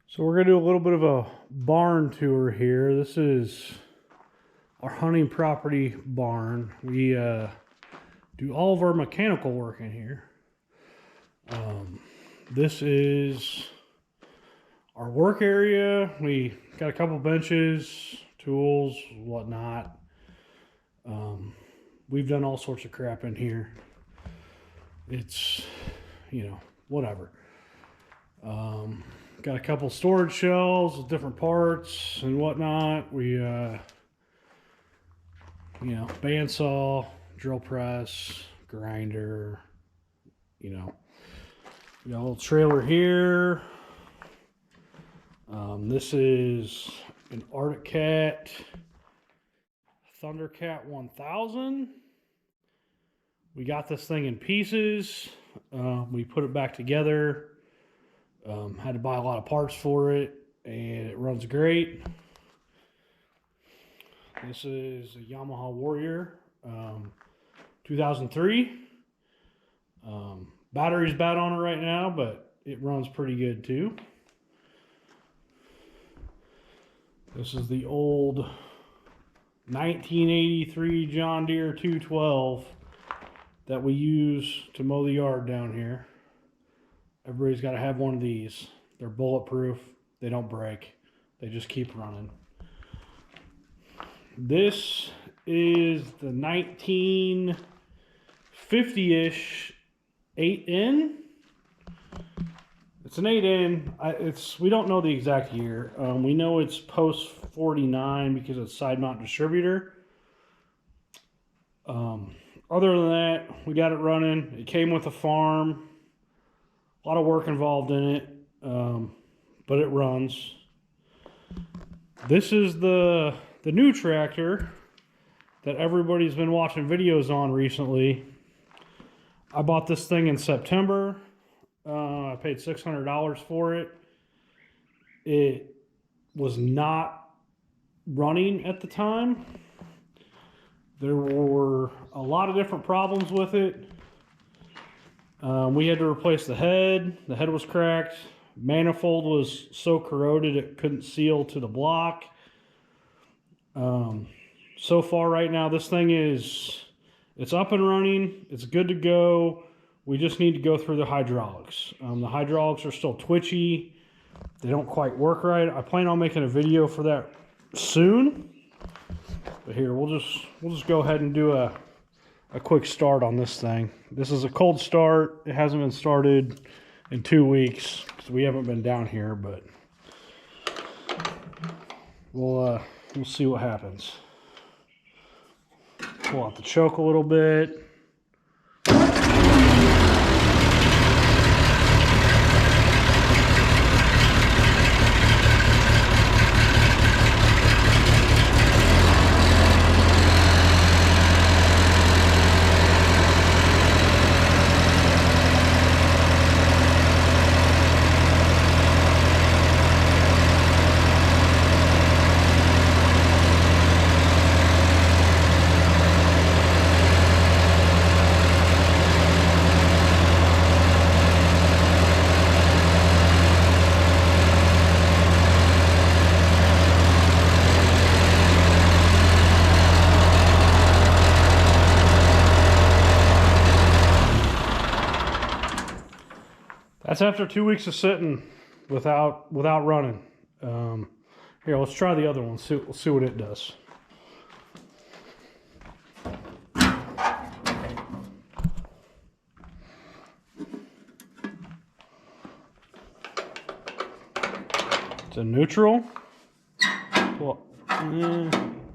So we're gonna do a little bit of a barn tour here. This is our hunting property barn. We do all of our mechanical work in here. This is our work area. We got a couple benches, tools, whatnot. We've done all sorts of crap in here. It's, whatever. Got a couple storage shelves with different parts and whatnot. We, bandsaw, drill press, grinder, we got a little trailer here. This is an Arctic Cat Thundercat 1000. We got this thing in pieces. We put it back together. Had to buy a lot of parts for it, and it runs great. This is a Yamaha Warrior 2003. Battery's bad on it right now, but it runs pretty good too. This is the old 1983 John Deere 212 that we use to mow the yard down here. Everybody's got to have one of these. They're bulletproof. They don't break. They just keep running. This is the 1950-ish 8N. It's an 8N. We don't know the exact year. We know it's post 49 because it's side mount distributor. Other than that, we got it running. It came with a farm. A lot of work involved in it, but it runs. This is the new tractor that everybody's been watching videos on recently. I bought this thing in September. I paid $600 for it. It was not running at the time. There were a lot of different problems with it. We had to replace the head. The head was cracked. Manifold was so corroded it couldn't seal to the block. So far right now, this thing it's up and running. It's good to go. We just need to go through the hydraulics. The hydraulics are still twitchy. They don't quite work right. I plan on making a video for that soon. But here, we'll just go ahead and do a quick start on this thing. This is a cold start. It hasn't been started in 2 weeks because we haven't been down here, but we'll see what happens. Pull out the choke a little bit. That's after 2 weeks of sitting without running. Here, let's try the other one. See what it does. It's a neutral. Well,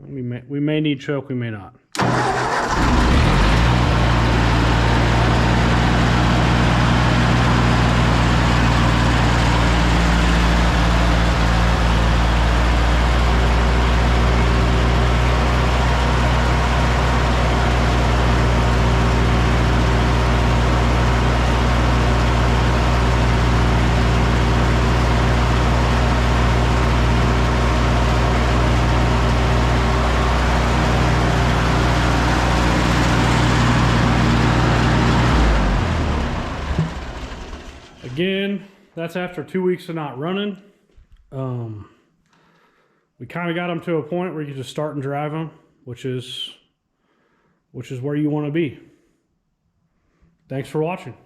we may need choke. We may not. Again, that's after 2 weeks of not running. We kind of got them to a point where you can just start and drive them, which is where you want to be. Thanks for watching.